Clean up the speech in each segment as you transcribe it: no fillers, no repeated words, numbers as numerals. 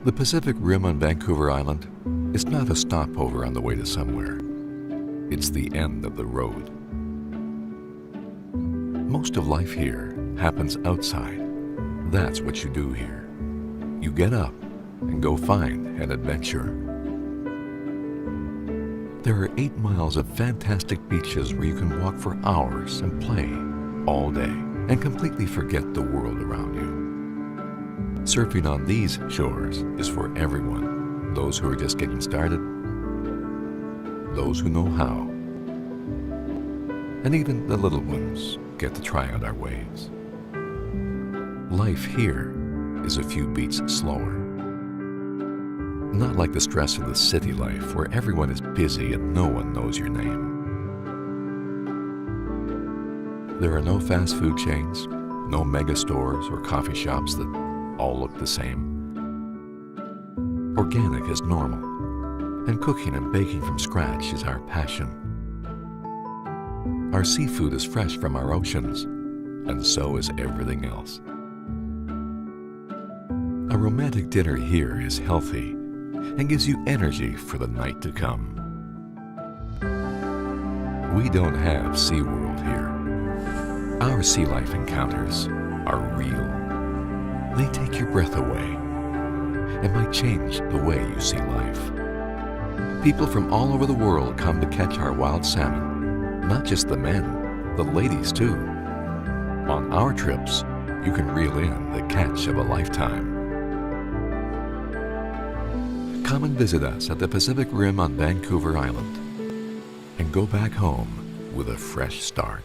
The Pacific Rim on Vancouver Island is not a stopover on the way to somewhere. It's the end of the road. Most of life here happens outside. That's what you do here. You get up and go find an adventure. There are 8 miles of fantastic beaches where you can walk for hours and play all day and completely forget the world around you. Surfing on these shores is for everyone. Those who are just getting started, those who know how, and even the little ones get to try out our waves. Life here is a few beats slower. Not like the stress of the city life where everyone is busy and no one knows your name. There are no fast food chains, no mega stores or coffee shops that all look the same. Organic is normal, and cooking and baking from scratch is our passion. Our seafood is fresh from our oceans, and so is everything else. A romantic dinner here is healthy and gives you energy for the night to come. We don't have SeaWorld here. Our sea life encounters are real. They take your breath away and might change the way you see life. People from all over the world come to catch our wild salmon, not just the men, the ladies too. On our trips, you can reel in the catch of a lifetime. Come and visit us at the Pacific Rim on Vancouver Island and go back home with a fresh start.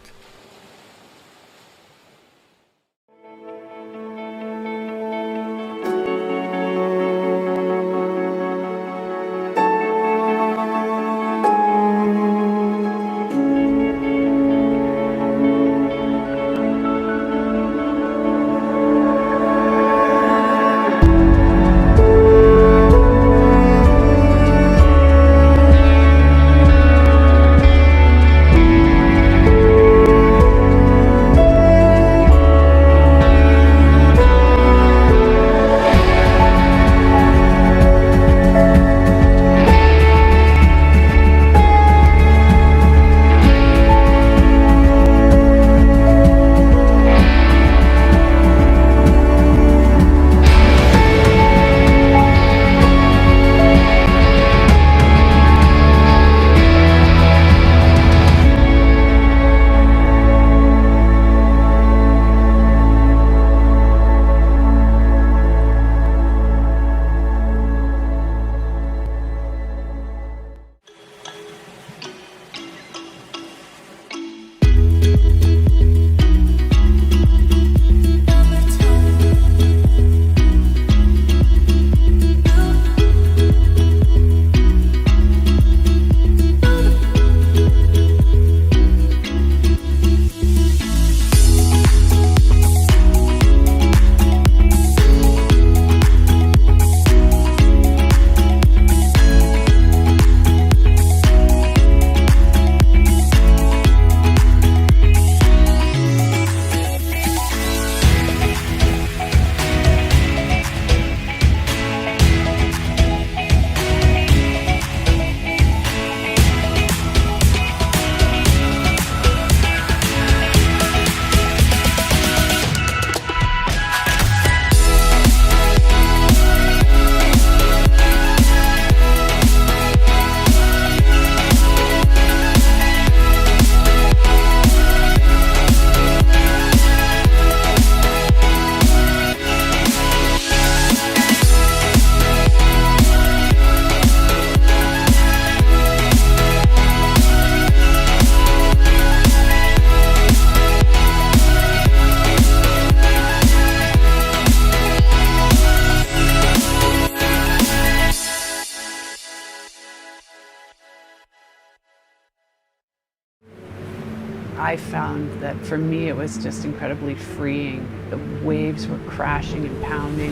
I found that for me it was just incredibly freeing. The waves were crashing and pounding.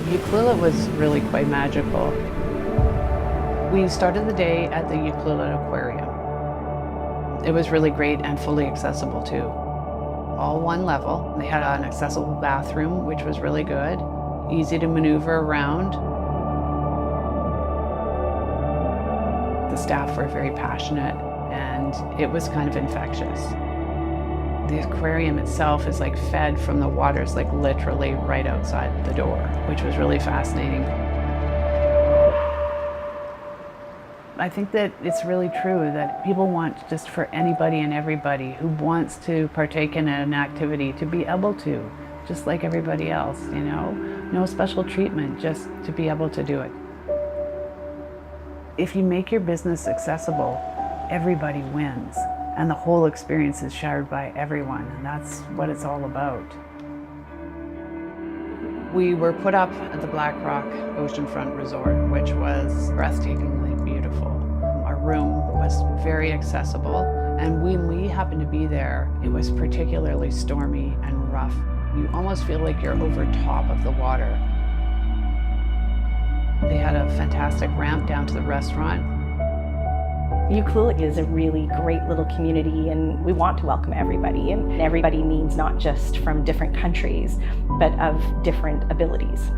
Ucluelet was really quite magical. We started the day at the Ucluelet Aquarium. It was really great and fully accessible too. All one level. They had an accessible bathroom, which was really good, easy to maneuver around. The staff were very passionate, and it was kind of infectious. The aquarium itself is like fed from the waters, like literally right outside the door, which was really fascinating. I think that it's really true that people want just for anybody and everybody who wants to partake in an activity to be able to, just like everybody else, you know? No special treatment, just to be able to do it. If you make your business accessible, everybody wins, and the whole experience is shared by everyone, and that's what it's all about. We were put up at the Black Rock Oceanfront Resort, which was breathtakingly beautiful. Our room was very accessible, and when we happened to be there, it was particularly stormy and rough. You almost feel like you're over top of the water. They had a fantastic ramp down to the restaurant. Ukulele is a really great little community, and we want to welcome everybody. And everybody means not just from different countries, but of different abilities.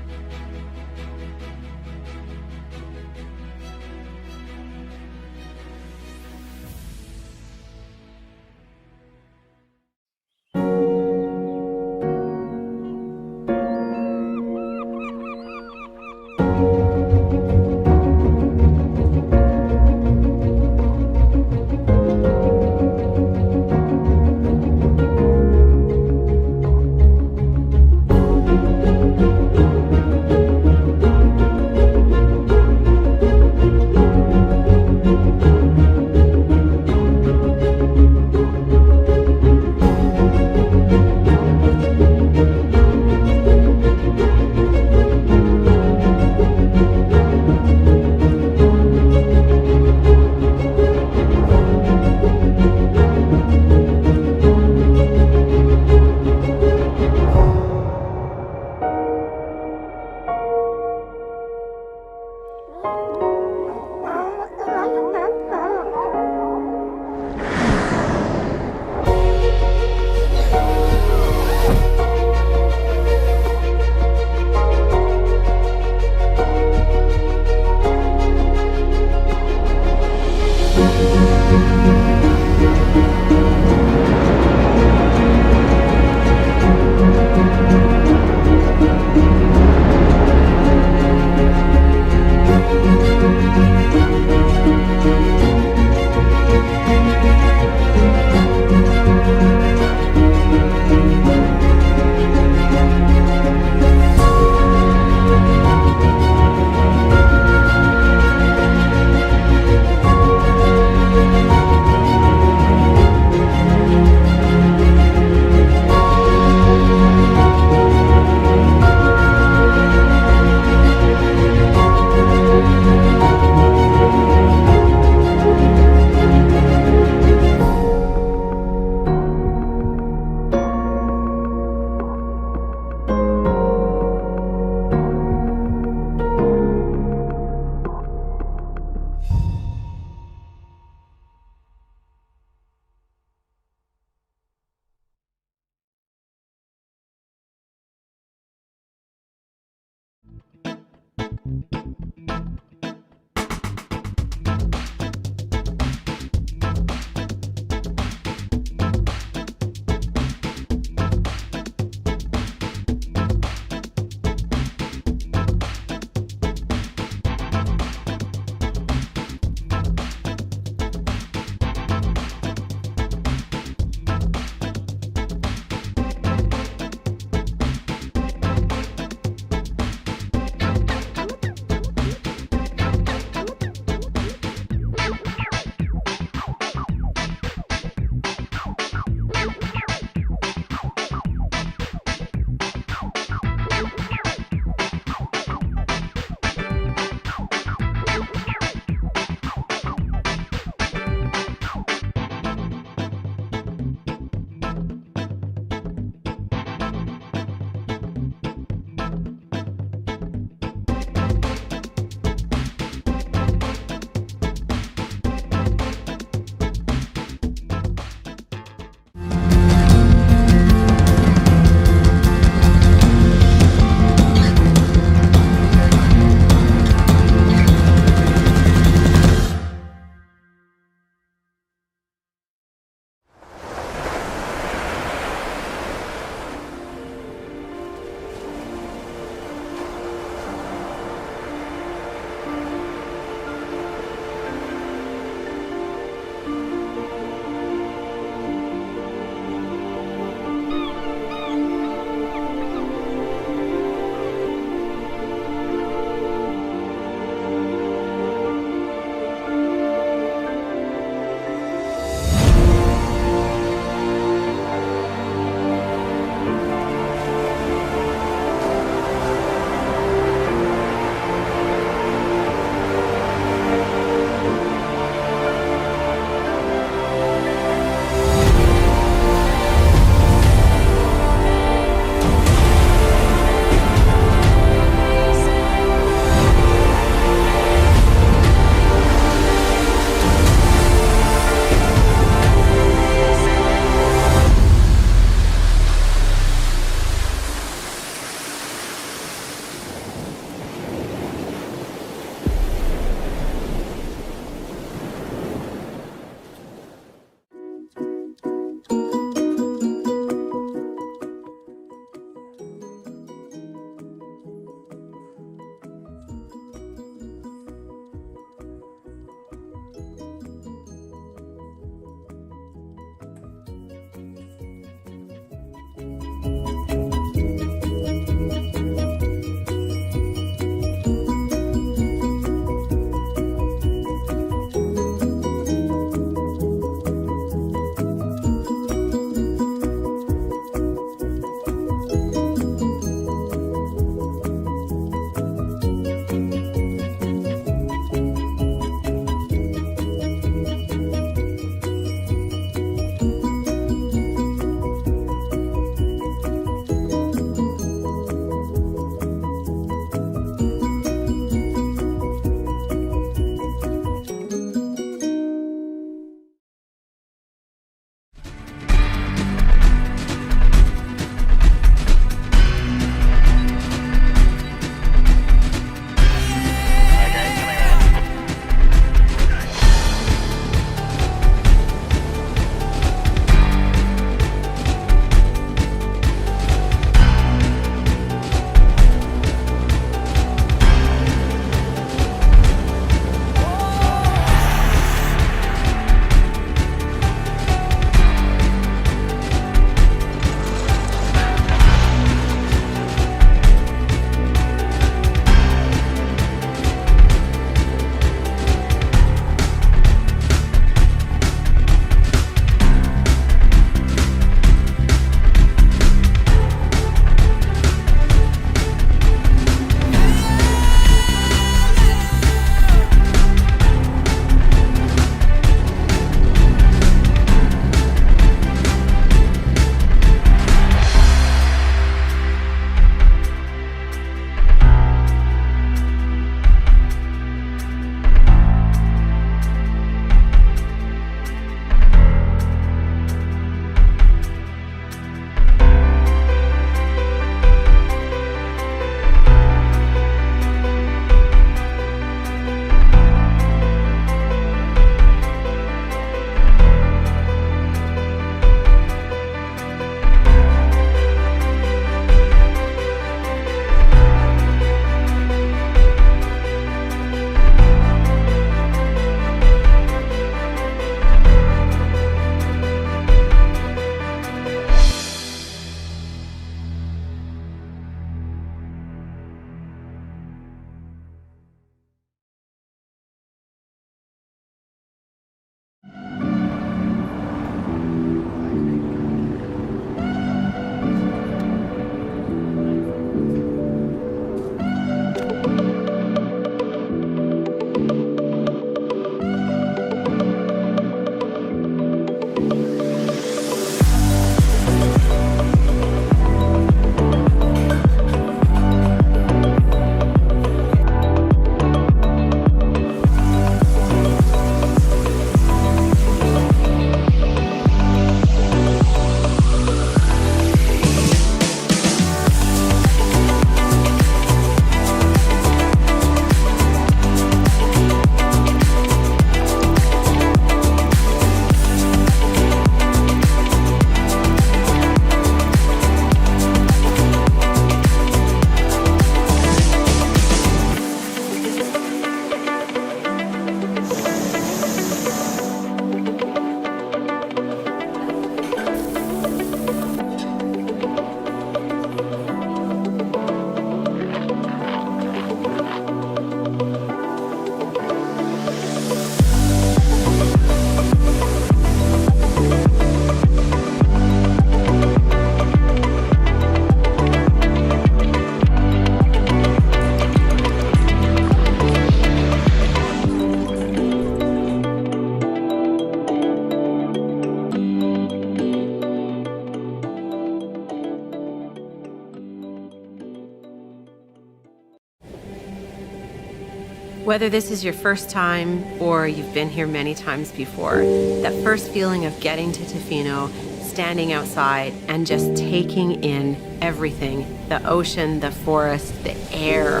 Whether this is your first time or you've been here many times before, that first feeling of getting to Tofino, standing outside and just taking in everything, the ocean, the forest, the air,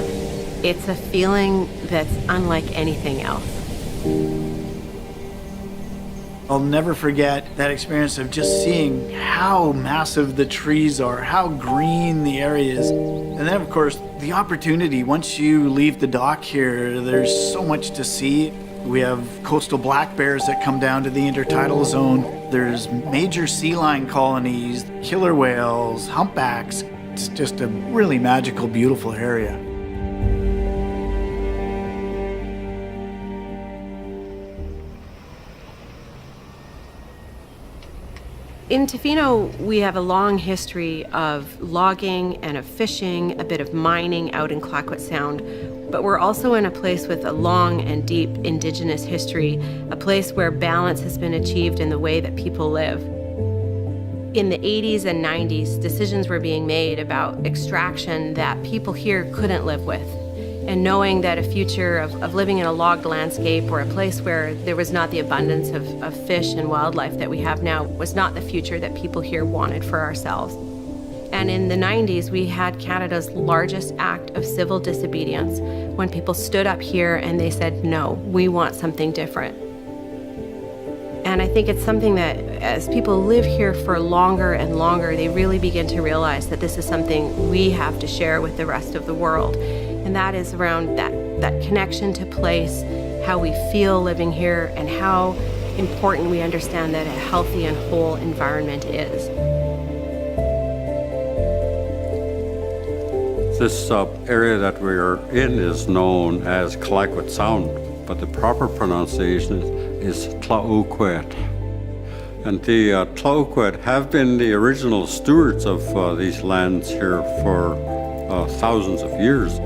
it's a feeling that's unlike anything else. I'll never forget that experience of just seeing how massive the trees are, how green the area is. And then, of course, the opportunity, once you leave the dock here, there's so much to see. We have coastal black bears that come down to the intertidal zone. There's major sea lion colonies, killer whales, humpbacks. It's just a really magical, beautiful area. In Tofino, we have a long history of logging and of fishing, a bit of mining out in Clayoquot Sound, but we're also in a place with a long and deep Indigenous history, a place where balance has been achieved in the way that people live. In the 80s and 90s, decisions were being made about extraction that people here couldn't live with. And knowing that a future of living in a logged landscape or a place where there was not the abundance of fish and wildlife that we have now was not the future that people here wanted for ourselves. And in the 90s, we had Canada's largest act of civil disobedience when people stood up here and they said, no, we want something different. And I think it's something that as people live here for longer and longer, they really begin to realize that this is something we have to share with the rest of the world. And that is around that connection to place, how we feel living here, and how important we understand that a healthy and whole environment is. This area that we're in is known as Clayoquot Sound, but the proper pronunciation is Clayoquot. And the Clayoquot have been the original stewards of these lands here for thousands of years.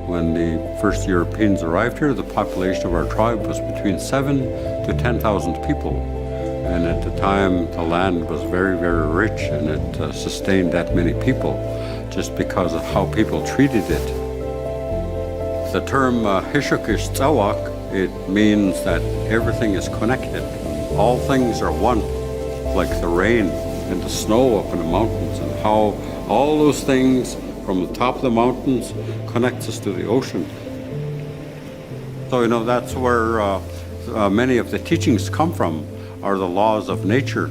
When the first Europeans arrived here, the population of our tribe was between 7,000 to 10,000 people. And at the time, the land was very, very rich, and it sustained that many people just because of how people treated it. The term Hishukish Tsawak, it means that everything is connected. All things are one, like the rain and the snow up in the mountains, and how all those things from the top of the mountains connects us to the ocean. So, that's where many of the teachings come from, are the laws of nature.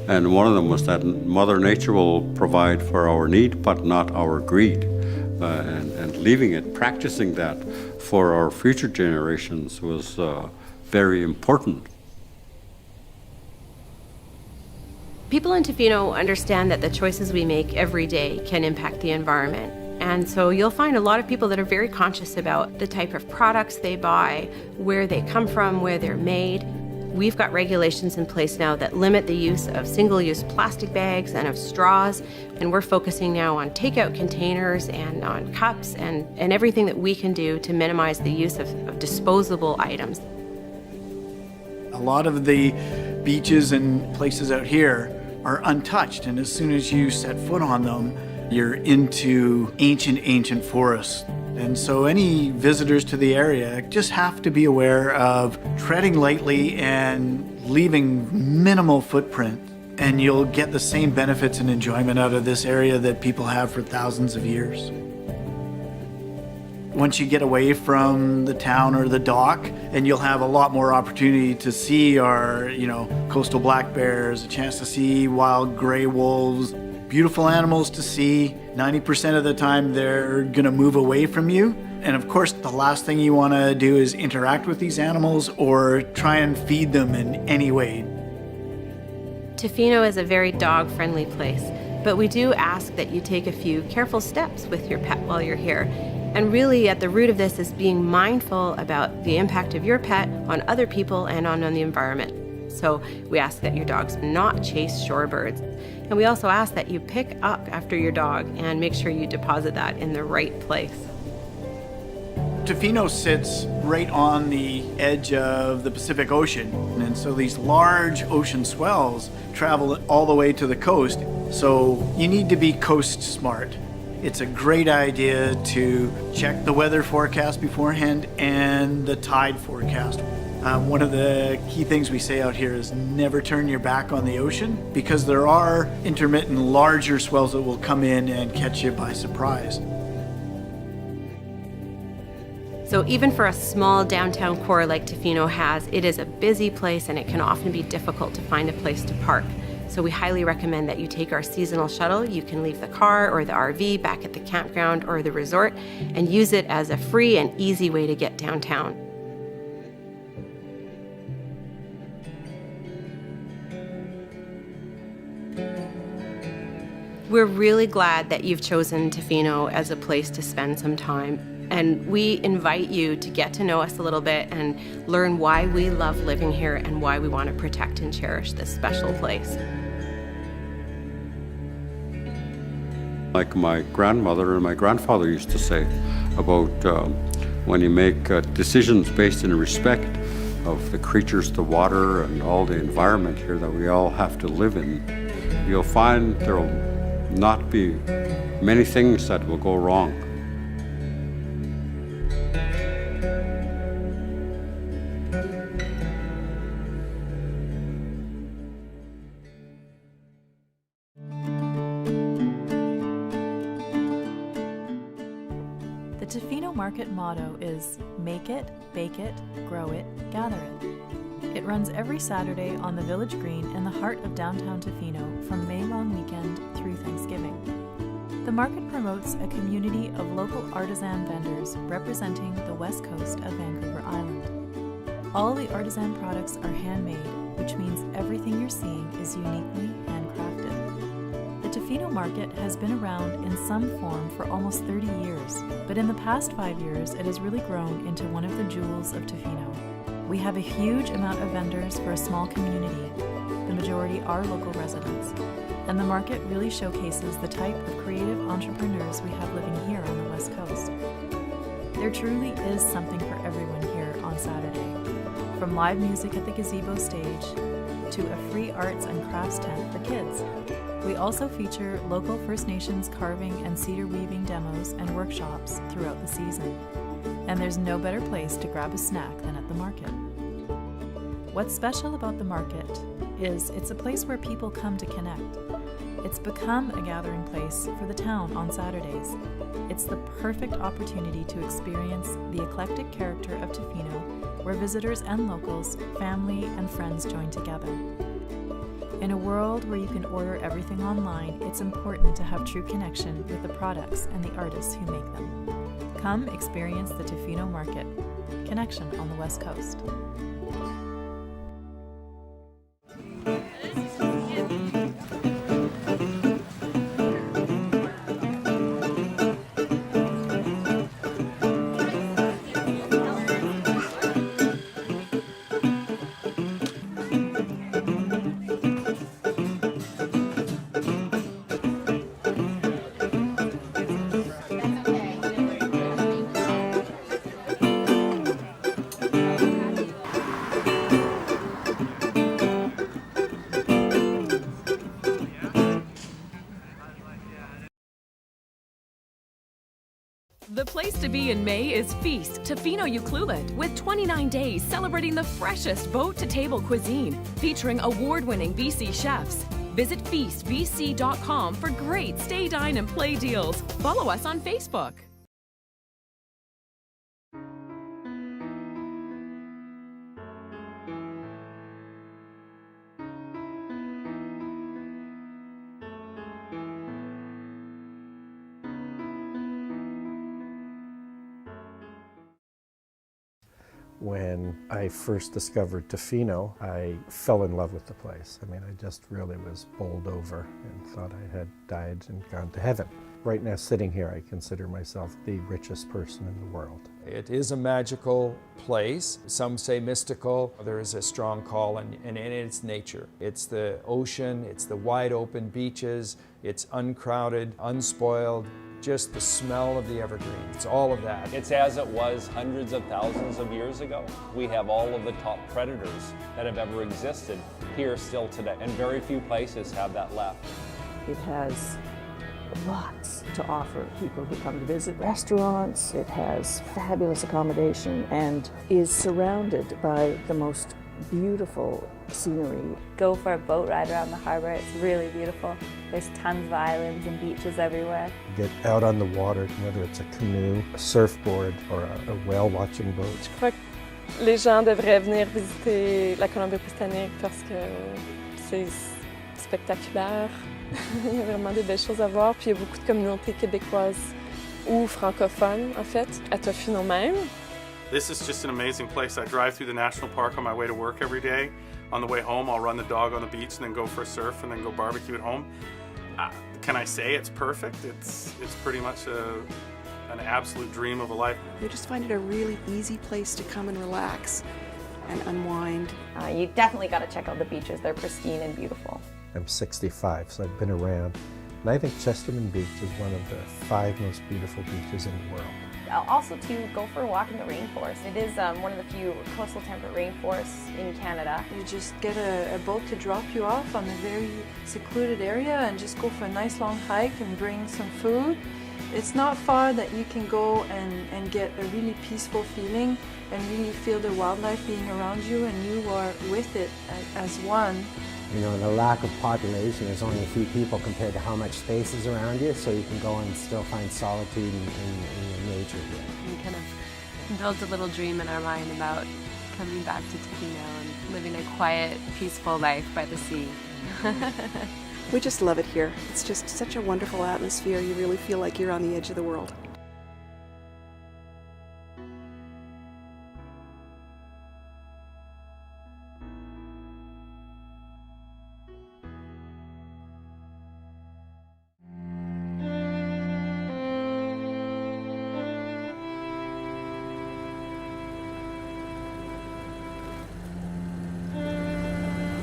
And one of them was that Mother Nature will provide for our need, but not our greed. And leaving it, practicing that for our future generations was very important. People in Tofino understand that the choices we make every day can impact the environment. And so you'll find a lot of people that are very conscious about the type of products they buy, where they come from, where they're made. We've got regulations in place now that limit the use of single-use plastic bags and of straws, and we're focusing now on takeout containers and on cups and everything that we can do to minimize the use of disposable items. A lot of the beaches and places out here are untouched, and as soon as you set foot on them, you're into ancient forests. And so any visitors to the area just have to be aware of treading lightly and leaving minimal footprint, and you'll get the same benefits and enjoyment out of this area that people have for thousands of years. Once you get away from the town or the dock, and you'll have a lot more opportunity to see our, coastal black bears, a chance to see wild gray wolves, beautiful animals to see. 90% of the time they're gonna move away from you. And of course, the last thing you wanna do is interact with these animals or try and feed them in any way. Tofino is a very dog-friendly place, but we do ask that you take a few careful steps with your pet while you're here. And really at the root of this is being mindful about the impact of your pet on other people and on the environment. So we ask that your dogs not chase shorebirds. And we also ask that you pick up after your dog and make sure you deposit that in the right place. Tofino sits right on the edge of the Pacific Ocean, and so these large ocean swells travel all the way to the coast. So you need to be coast smart. It's a great idea to check the weather forecast beforehand and the tide forecast. One of the key things we say out here is never turn your back on the ocean, because there are intermittent larger swells that will come in and catch you by surprise. So even for a small downtown core like Tofino has, it is a busy place and it can often be difficult to find a place to park. So we highly recommend that you take our seasonal shuttle. You can leave the car or the RV back at the campground or the resort and use it as a free and easy way to get downtown. We're really glad that you've chosen Tofino as a place to spend some time. And we invite you to get to know us a little bit and learn why we love living here and why we want to protect and cherish this special place. Like my grandmother and my grandfather used to say about when you make decisions based in respect of the creatures, the water, and all the environment here that we all have to live in, you'll find there will not be many things that will go wrong. The Tofino Market motto is make it, bake it, grow it, gather it. It runs every Saturday on the Village Green in the heart of downtown Tofino from May long weekend through Thanksgiving. The market promotes a community of local artisan vendors representing the west coast of Vancouver Island. All the artisan products are handmade, which means everything you're seeing is uniquely handcrafted. The Tofino Market has been around in some form for almost 30 years, but in the past 5 years it has really grown into one of the jewels of Tofino. We have a huge amount of vendors for a small community. The majority are local residents. And the market really showcases the type of creative entrepreneurs we have living here on the West Coast. There truly is something for everyone here on Saturday. From live music at the gazebo stage to a free arts and crafts tent for kids. We also feature local First Nations carving and cedar weaving demos and workshops throughout the season. And there's no better place to grab a snack than at the market. What's special about the market is it's a place where people come to connect. It's become a gathering place for the town on Saturdays. It's the perfect opportunity to experience the eclectic character of Tofino, where visitors and locals, family and friends join together. In a world where you can order everything online, it's important to have true connection with the products and the artists who make them. Come experience the Tofino Market, connection on the West Coast. The place to be in May is Feast, Tofino Ucluelet, with 29 days celebrating the freshest boat-to-table cuisine, featuring award-winning BC chefs. Visit feastvc.com for great stay, dine, and play deals. Follow us on Facebook. When I first discovered Tofino, I fell in love with the place. I mean, I just really was bowled over and thought I had died and gone to heaven. Right now, sitting here, I consider myself the richest person in the world. It is a magical place. Some say mystical. There is a strong call in its nature. It's the ocean, it's the wide open beaches, it's uncrowded, unspoiled. Just the smell of the evergreens, it's all of that. It's as it was hundreds of thousands of years ago. We have all of the top predators that have ever existed here still today, and very few places have that left. It has lots to offer people who come to visit. Restaurants, it has fabulous accommodation and is surrounded by the most beautiful scenery. Go for a boat ride around the harbor. It's really beautiful. There's tons of islands and beaches everywhere. Get out on the water, whether it's a canoe, a surfboard, or a whale watching boat. Je crois que les gens devraient venir visiter la Colombie-Britannique parce que c'est spectaculaire. Il y a vraiment des belles choses à voir. Puis il y a beaucoup de communautés québécoises ou francophones, en fait, à Tofino même. This is just an amazing place. I drive through the national park on my way to work every day. On the way home, I'll run the dog on the beach and then go for a surf and then go barbecue at home. Can I say it's perfect? It's pretty much an absolute dream of a life. You just find it a really easy place to come and relax and unwind. You definitely got to check out the beaches. They're pristine and beautiful. I'm 65, so I've been around. And I think Chesterman Beach is one of the 5 most beautiful beaches in the world. Also to go for a walk in the rainforest. It is one of the few coastal temperate rainforests in Canada. You just get a boat to drop you off on a very secluded area and just go for a nice long hike and bring some food. It's not far that you can go and get a really peaceful feeling and really feel the wildlife being around you and you are with it as one. You know, the lack of population, there's only a few people compared to how much space is around you, so you can go and still find solitude in nature here. We kind of built a little dream in our mind about coming back to Tofino and living a quiet, peaceful life by the sea. We just love it here. It's just such a wonderful atmosphere. You really feel like you're on the edge of the world.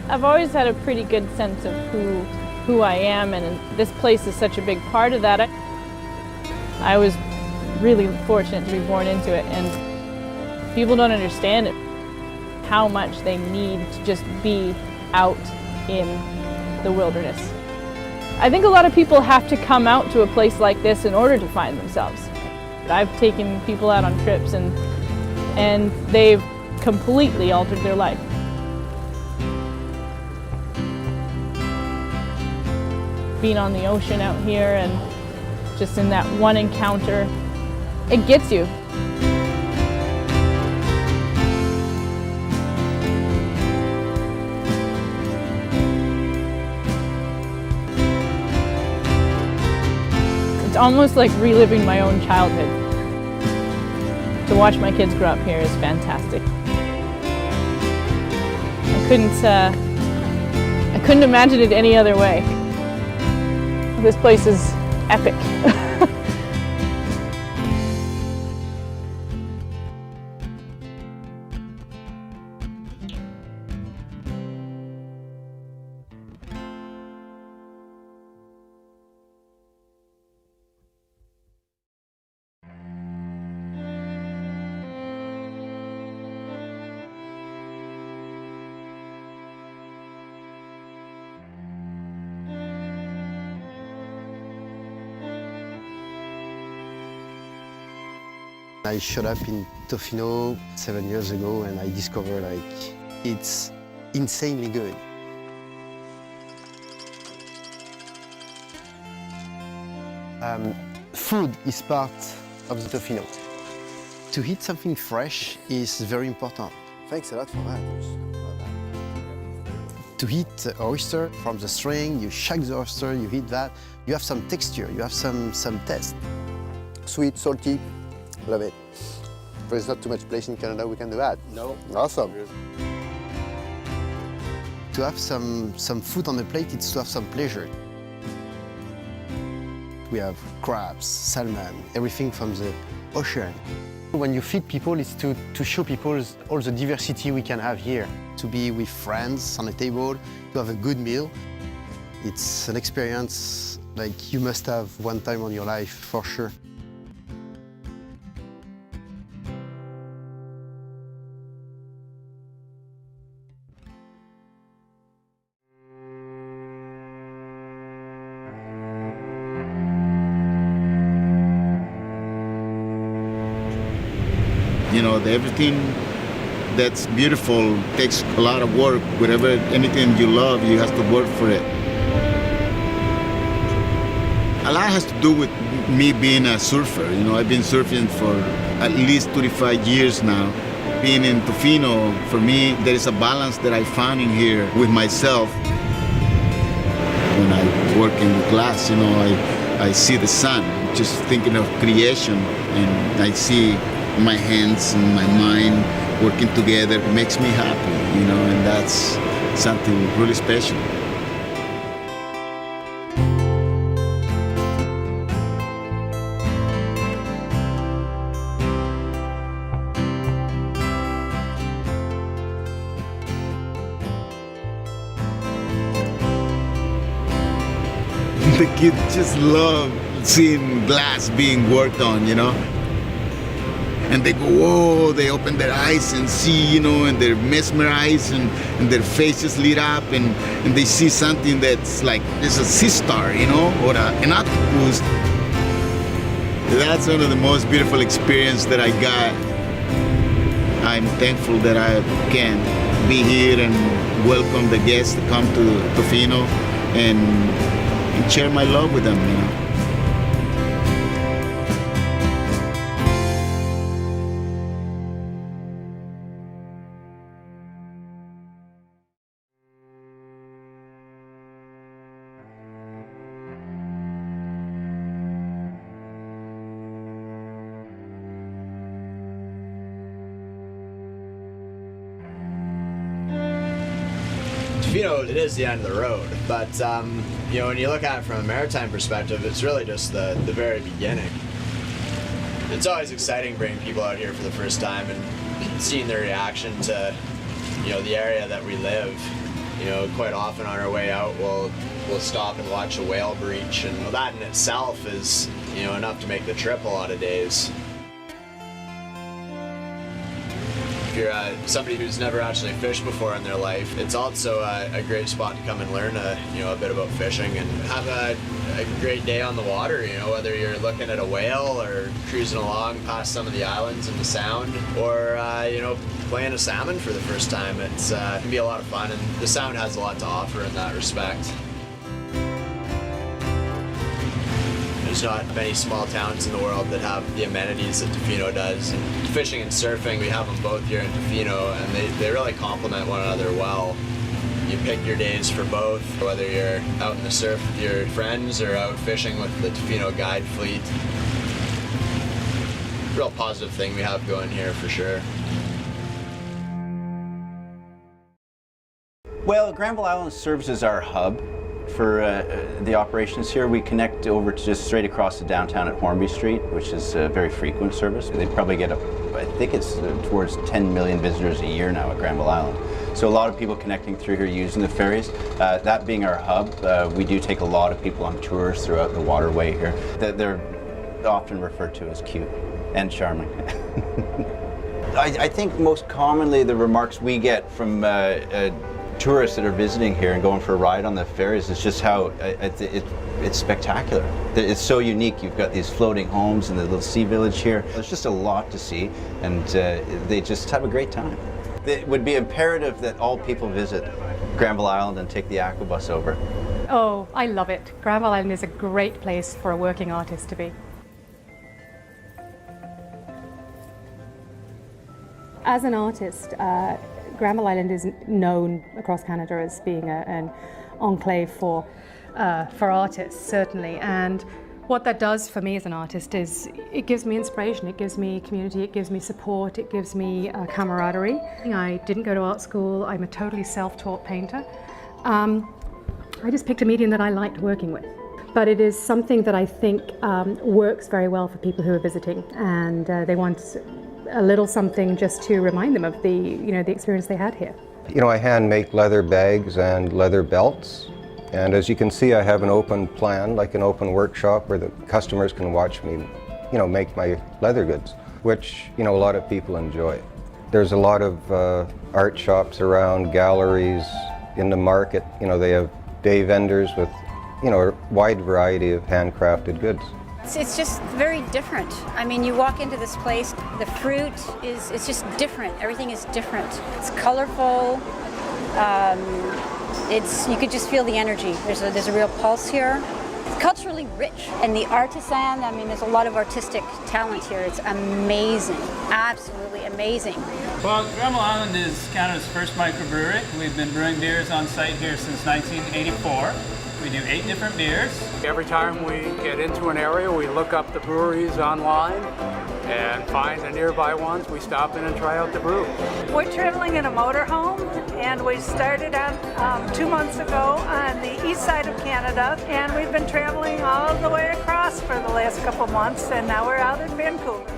I've always had a pretty good sense of who I am, and this place is such a big part of that. I was really fortunate to be born into it, and people don't understand it, how much they need to just be out in the wilderness. I think a lot of people have to come out to a place like this in order to find themselves. I've taken people out on trips and they've completely altered their life. Being on the ocean out here and just in that one encounter, it gets you. It's almost like reliving my own childhood. To watch my kids grow up here is fantastic. I couldn't imagine it any other way. This place is epic. I showed up in Tofino 7 years ago and I discovered it's insanely good. Food is part of the Tofino. To eat something fresh is very important. Thanks a lot for that. To eat oyster from the string, you shake the oyster, you eat that, you have some texture, you have some taste. Sweet, salty. Love it. There's not too much place in Canada we can do that. No. Awesome. To have some food on the plate, it's to have some pleasure. We have crabs, salmon, everything from the ocean. When you feed people, it's to show people all the diversity we can have here. To be with friends on a table, to have a good meal. It's an experience like you must have one time in your life, for sure. You know, everything that's beautiful takes a lot of work. Whatever, anything you love, you have to work for it. A lot has to do with me being a surfer. You know, I've been surfing for at least 35 years now. Being in Tofino, for me, there is a balance that I found in here with myself. When I work in glass, you know, I see the sun, just thinking of creation, and I see my hands and my mind working together. It makes me happy, you know, and that's something really special. The kids just love seeing glass being worked on, you know. And they go, whoa, they open their eyes and see, you know, and they're mesmerized and their faces lit up and they see something that's like, there's a sea star, you know, or an octopus. That's one of the most beautiful experiences that I got. I'm thankful that I can be here and welcome the guests to come to Tofino and share my love with them, you know. Tofino, it is the end of the road, but you know, when you look at it from a maritime perspective, it's really just the very beginning. It's always exciting bringing people out here for the first time and seeing their reaction to, you know, the area that we live. You know, quite often on our way out, we'll stop and watch a whale breach, and that in itself is, you know, enough to make the trip a lot of days. If you're somebody who's never actually fished before in their life, it's also a great spot to come and learn a bit about fishing and have a great day on the water. You know, whether you're looking at a whale or cruising along past some of the islands in the Sound, or you know, playing a salmon for the first time. It can be a lot of fun, and the Sound has a lot to offer in that respect. There's not many small towns in the world that have the amenities that Tofino does. And fishing and surfing, we have them both here in Tofino, and they really complement one another well. You pick your days for both, whether you're out in the surf with your friends or out fishing with the Tofino guide fleet. Real positive thing we have going here for sure. Well, Granville Island serves as our hub for the operations here. We connect over to just straight across the downtown at Hornby Street, which is a very frequent service. They probably get I think it's towards 10 million visitors a year now at Granville Island. So a lot of people connecting through here using the ferries. That being our hub, we do take a lot of people on tours throughout the waterway here. They're often referred to as cute and charming. I think most commonly the remarks we get from tourists that are visiting here and going for a ride on the ferries is just how it's spectacular. It's so unique. You've got these floating homes and the little sea village here. There's just a lot to see, and they just have a great time. It would be imperative that all people visit Granville Island and take the Aquabus over. Oh, I love it. Granville Island is a great place for a working artist to be. As an artist, Granville Island is known across Canada as being an enclave for artists, certainly. And what that does for me as an artist is it gives me inspiration, it gives me community, it gives me support, it gives me camaraderie. I didn't go to art school, I'm a totally self-taught painter. I just picked a medium that I liked working with. But it is something that I think works very well for people who are visiting, and they want a little something just to remind them of the experience they had here. You know, I hand make leather bags and leather belts, and as you can see, I have an open plan, like an open workshop where the customers can watch me, you know, make my leather goods, which, you know, a lot of people enjoy. There's a lot of art shops around, galleries, in the market. You know, they have day vendors with, you know, a wide variety of handcrafted goods. It's just very different. I mean, you walk into this place, the fruit it's just different. Everything is different. It's colorful. You could just feel the energy. There's a real pulse here. It's culturally rich. And the artisan, I mean, there's a lot of artistic talent here. It's amazing, absolutely amazing. Well, Programa Island is Canada's first microbrewery. We've been brewing beers on site here since 1984. We do 8 different beers. Every time we get into an area, we look up the breweries online and find the nearby ones. We stop in and try out the brew. We're traveling in a motorhome, and we started out 2 months ago on the east side of Canada, and we've been traveling all the way across for the last couple months, and now we're out in Vancouver.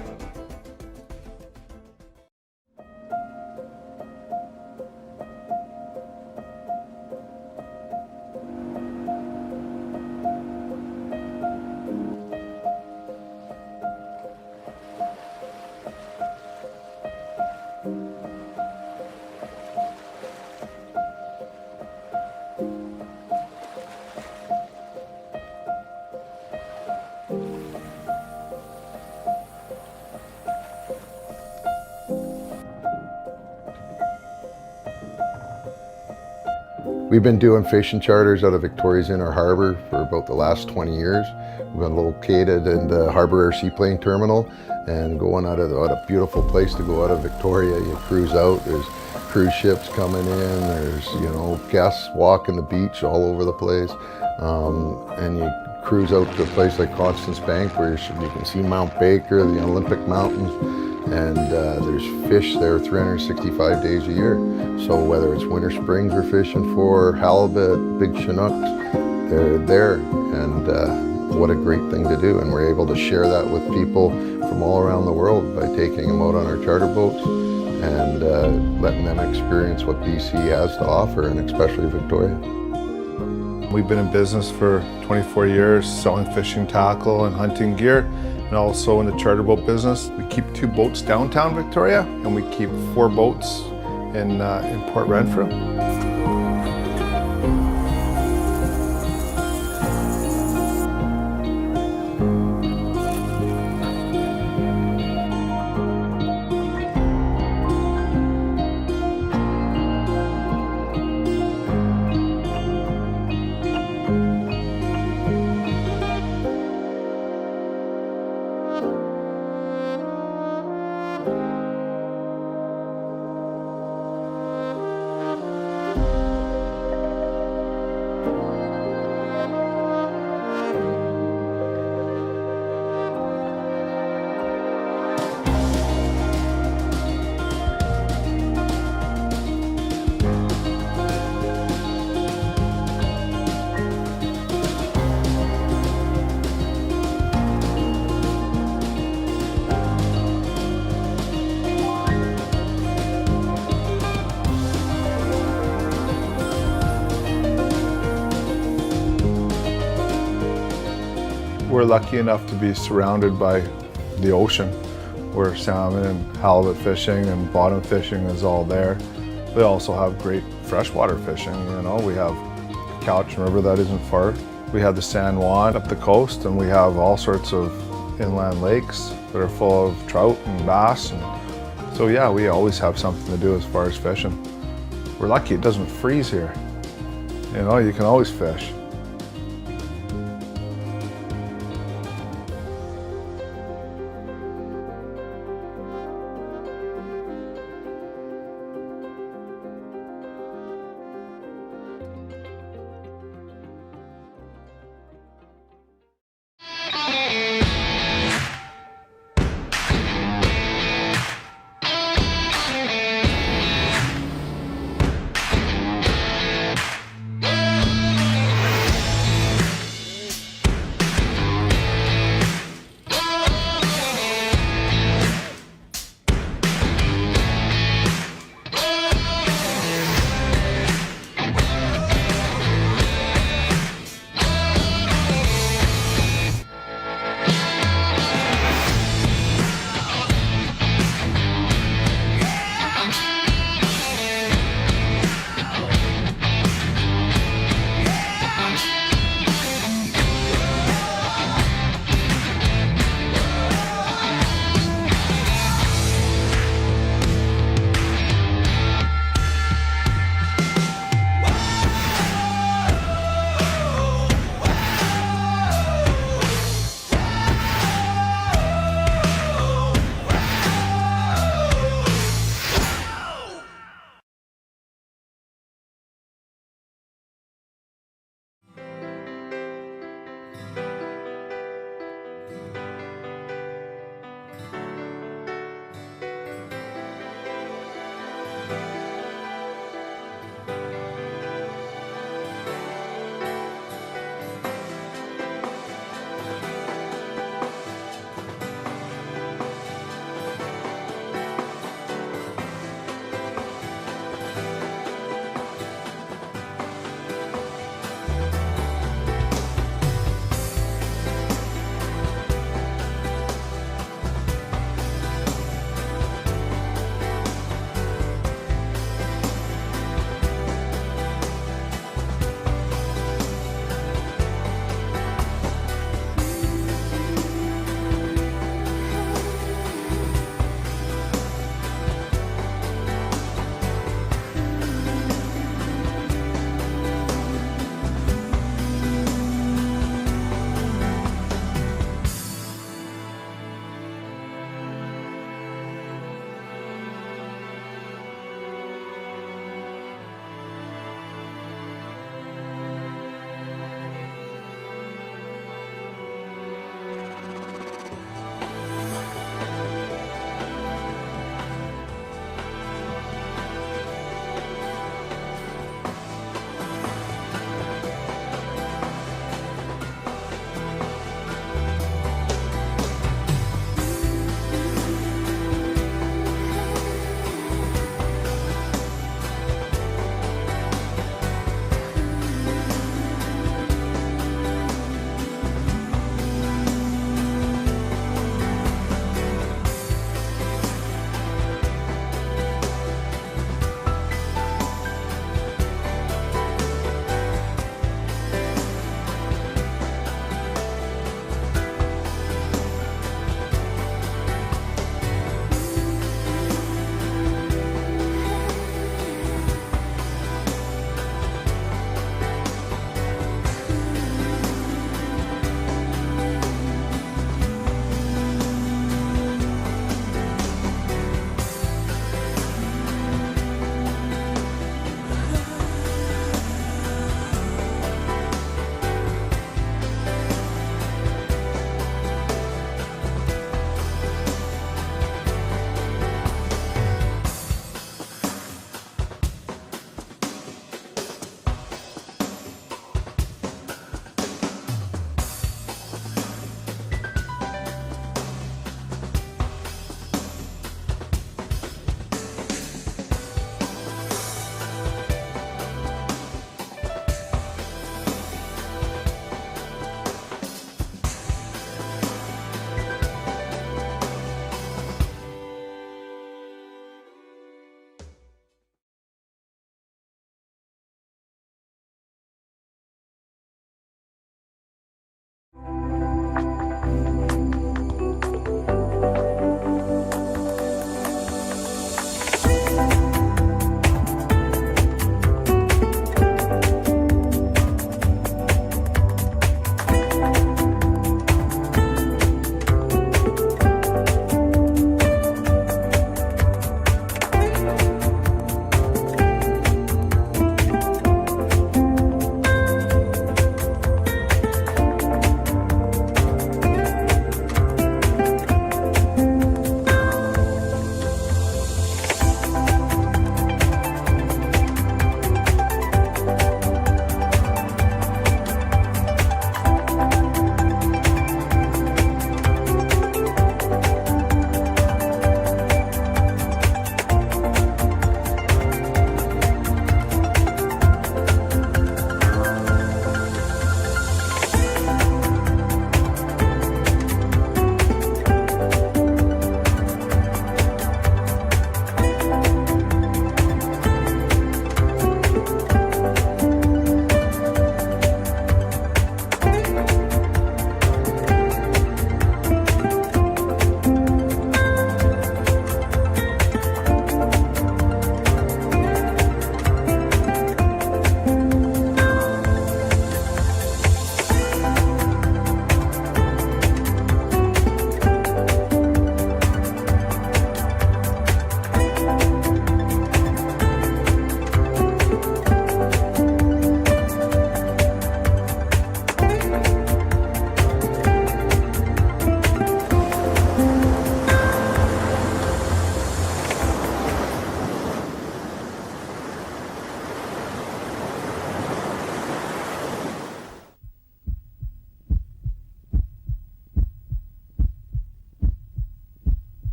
We've been doing fishing charters out of Victoria's Inner Harbour for about the last 20 years. We've been located in the Harbour Air Seaplane Terminal and going out of what a beautiful place to go out of Victoria. You cruise out, there's cruise ships coming in, there's, you know, guests walking the beach all over the place. And you cruise out to a place like Constance Bank where you can see Mount Baker, the Olympic Mountains, and there's fish there 365 days a year. So whether it's winter springs we're fishing for, halibut, big Chinooks, they're there, and what a great thing to do. And we're able to share that with people from all around the world by taking them out on our charter boats and letting them experience what BC has to offer, and especially Victoria. We've been in business for 24 years, selling fishing tackle and hunting gear, and also in the charter boat business. We keep 2 boats downtown Victoria, and we keep 4 boats in Port Renfrew. We're lucky enough to be surrounded by the ocean, where salmon and halibut fishing and bottom fishing is all there. We also have great freshwater fishing. You know, we have the Cowichan River that isn't far. We have the San Juan up the coast, and we have all sorts of inland lakes that are full of trout and bass. And so yeah, we always have something to do as far as fishing. We're lucky it doesn't freeze here. You know, you can always fish.